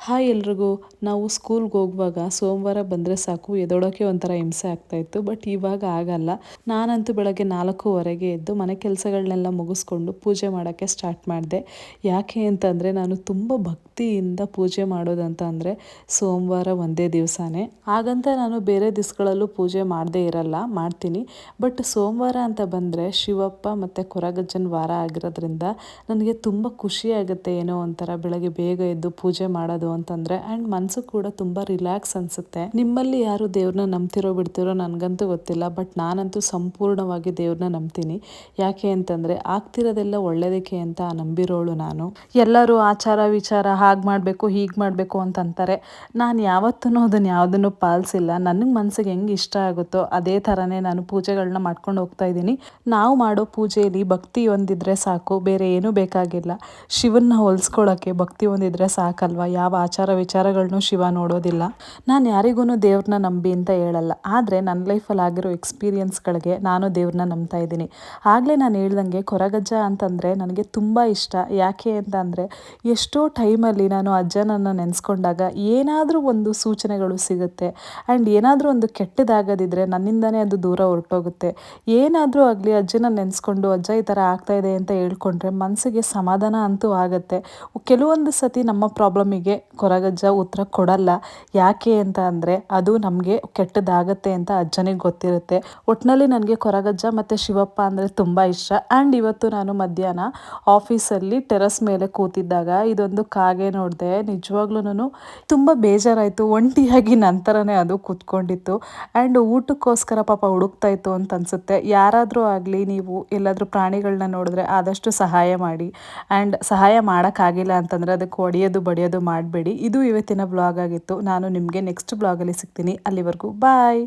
Hi ಎಲ್ರಿಗೂ. ನಾವು ಸ್ಕೂಲ್ಗೆ ಹೋಗುವಾಗ ಸೋಮವಾರ ಬಂದರೆ ಸಾಕು ಎದೊಳೋಕ್ಕೆ ಒಂಥರ ಹಿಂಸೆ ಆಗ್ತಾಯಿತ್ತು. ಬಟ್ ಇವಾಗ ಆಗಲ್ಲ. ನಾನಂತೂ ಬೆಳಗ್ಗೆ 4:15ಗೆ ಎದ್ದು ಮನೆ ಕೆಲಸಗಳನ್ನೆಲ್ಲ ಮುಗಿಸ್ಕೊಂಡು ಪೂಜೆ ಮಾಡೋಕ್ಕೆ ಸ್ಟಾರ್ಟ್ ಮಾಡಿದೆ. ಯಾಕೆ ಅಂತಂದರೆ ನಾನು ತುಂಬ ಭಕ್ತಿಯಿಂದ ಪೂಜೆ ಮಾಡೋದಂತ ಅಂದರೆ ಸೋಮವಾರ ಒಂದೇ ದಿವಸನೇ. ಹಾಗಂತ ನಾನು ಬೇರೆ ದಿವಸಗಳಲ್ಲೂ ಪೂಜೆ ಮಾಡದೇ ಇರಲ್ಲ, ಮಾಡ್ತೀನಿ. ಬಟ್ ಸೋಮವಾರ ಅಂತ ಬಂದರೆ ಶಿವಪ್ಪ ಮತ್ತು ಕೊರಗಜ್ಜನ ವಾರ ಆಗಿರೋದ್ರಿಂದ ನನಗೆ ತುಂಬ ಖುಷಿ ಆಗುತ್ತೆ. ಏನೋ ಒಂಥರ ಬೆಳಗ್ಗೆ ಬೇಗ ಎದ್ದು ಪೂಜೆ ಮಾಡೋದು ಅಂತಂದರೆ. ಆ್ಯಂಡ್ ಮನಸ್ಸು ಕೂಡ ತುಂಬ ರಿಲ್ಯಾಕ್ಸ್ ಅನಿಸುತ್ತೆ. ನಿಮ್ಮಲ್ಲಿ ಯಾರು ದೇವ್ರನ್ನ ನಂಬ್ತಿರೋ ಬಿಡ್ತಿರೋ ನನಗಂತೂ ಗೊತ್ತಿಲ್ಲ. ಬಟ್ ನಾನಂತೂ ಸಂಪೂರ್ಣವಾಗಿ ದೇವ್ರನ್ನ ನಂಬ್ತೀನಿ. ಯಾಕೆ ಅಂತಂದರೆ ಆಗ್ತಿರೋದೆಲ್ಲ ಒಳ್ಳೇದಕ್ಕೆ ಅಂತ ನಂಬಿರೋಳು ನಾನು. ಎಲ್ಲರೂ ಆಚಾರ ವಿಚಾರ ಹಾಗೆ ಮಾಡಬೇಕು ಹೀಗೆ ಮಾಡಬೇಕು ಅಂತಂತಾರೆ. ನಾನು ಯಾವತ್ತೂ ಅದನ್ನು ಯಾವುದನ್ನು ಪಾಲಿಸಿಲ್ಲ. ನನಗೆ ಮನಸ್ಸಿಗೆ ಹೆಂಗೆ ಇಷ್ಟ ಆಗುತ್ತೋ ಅದೇ ಥರನೇ ನಾನು ಪೂಜೆಗಳನ್ನ ಮಾಡ್ಕೊಂಡು ಹೋಗ್ತಾ ಇದ್ದೀನಿ. ನಾವು ಮಾಡೋ ಪೂಜೆಯಲ್ಲಿ ಭಕ್ತಿ ಒಂದಿದ್ರೆ ಸಾಕು, ಬೇರೆ ಏನೂ ಬೇಕಾಗಿಲ್ಲ. ಶಿವನ್ನ ಹೋಲಿಸ್ಕೊಳ್ಳೋಕ್ಕೆ ಭಕ್ತಿ ಒಂದಿದ್ರೆ ಸಾಕಲ್ವ. ಯಾವ ಆಚಾರ ವಿಚಾರಗಳನ್ನೂ ಶಿವ ನೋಡೋದಿಲ್ಲ. ನಾನು ಯಾರಿಗೂ ದೇವ್ರನ್ನ ನಂಬಿ ಅಂತ ಹೇಳಲ್ಲ. ಆದರೆ ನನ್ನ ಲೈಫಲ್ಲಿ ಆಗಿರೋ ಎಕ್ಸ್ಪೀರಿಯನ್ಸ್ಗಳಿಗೆ ನಾನು ದೇವ್ರನ್ನ ನಂಬ್ತಾ ಇದ್ದೀನಿ. ಆಗಲೇ ನಾನು ಹೇಳ್ದಂಗೆ ಕೊರಗಜ್ಜ ಅಂತಂದರೆ ನನಗೆ ತುಂಬ ಇಷ್ಟ. ಯಾಕೆ ಅಂತ ಅಂದರೆ ಎಷ್ಟೋ ಟೈಮಲ್ಲಿ ನಾನು ಅಜ್ಜನನ್ನು ನೆನೆಸ್ಕೊಂಡಾಗ ಏನಾದರೂ ಒಂದು ಸೂಚನೆಗಳು ಸಿಗುತ್ತೆ. ಆ್ಯಂಡ್ ಏನಾದರೂ ಒಂದು ಕೆಟ್ಟದಾಗೋದಿದ್ರೆ ನನ್ನಿಂದನೇ ಅದು ದೂರ ಹೊರಟೋಗುತ್ತೆ. ಏನಾದರೂ ಆಗಲಿ ಅಜ್ಜನ ನೆನೆಸ್ಕೊಂಡು ಅಜ್ಜ ಈ ಥರ ಆಗ್ತಾಯಿದೆ ಅಂತ ಹೇಳ್ಕೊಂಡ್ರೆ ಮನಸ್ಸಿಗೆ ಸಮಾಧಾನ ಅಂತೂ ಆಗುತ್ತೆ. ಕೆಲವೊಂದು ಸತಿ ನಮ್ಮ ಪ್ರಾಬ್ಲಮಿಗೆ ಕೊರಗಜ್ಜ ಉತ್ತರ ಕೊಡಲ್ಲ. ಯಾಕೆ ಅಂತ ಅಂದರೆ ಅದು ನಮಗೆ ಕೆಟ್ಟದಾಗತ್ತೆ ಅಂತ ಅಜ್ಜನಿಗೆ ಗೊತ್ತಿರುತ್ತೆ. ಒಟ್ಟಿನಲ್ಲಿ ನನಗೆ ಕೊರಗಜ್ಜ ಮತ್ತು ಶಿವಪ್ಪ ಅಂದರೆ ತುಂಬ ಇಷ್ಟ. ಆ್ಯಂಡ್ ಇವತ್ತು ನಾನು ಮಧ್ಯಾಹ್ನ ಆಫೀಸಲ್ಲಿ ಟೆರಸ್ ಮೇಲೆ ಕೂತಿದ್ದಾಗ ಇದೊಂದು ಕಾಗೆ ನೋಡಿದೆ. ನಿಜವಾಗ್ಲೂ ತುಂಬ ಬೇಜಾರಾಯಿತು. ಒಂಟಿಯಾಗಿ ನಂತರನೇ ಅದು ಕೂತ್ಕೊಂಡಿತ್ತು. ಆ್ಯಂಡ್ ಊಟಕ್ಕೋಸ್ಕರ ಪಾಪ ಹುಡುಕ್ತಾ ಇತ್ತು ಅಂತ ಅನಿಸುತ್ತೆ. ಯಾರಾದರೂ ಆಗಲಿ ನೀವು ಎಲ್ಲಾದರೂ ಪ್ರಾಣಿಗಳನ್ನ ನೋಡಿದ್ರೆ ಆದಷ್ಟು ಸಹಾಯ ಮಾಡಿ. ಆ್ಯಂಡ್ ಸಹಾಯ ಮಾಡೋಕ್ಕಾಗಿಲ್ಲ ಅಂತಂದರೆ ಅದಕ್ಕೆ ಹೊಡೆಯೋದು ಬಡಿಯೋದು ಮಾಡಬೇಡಿ. ಇದು ಇವತ್ತಿನ ಬ್ಲಾಗ್ ಆಗಿತ್ತು. ನಾನು ನಿಮಗೆ ನೆಕ್ಸ್ಟ್ ಬ್ಲಾಗಲ್ಲಿ ಸಿಗ್ತೀನಿ. ಅಲ್ಲಿವರೆಗೂ ಬಾಯ್.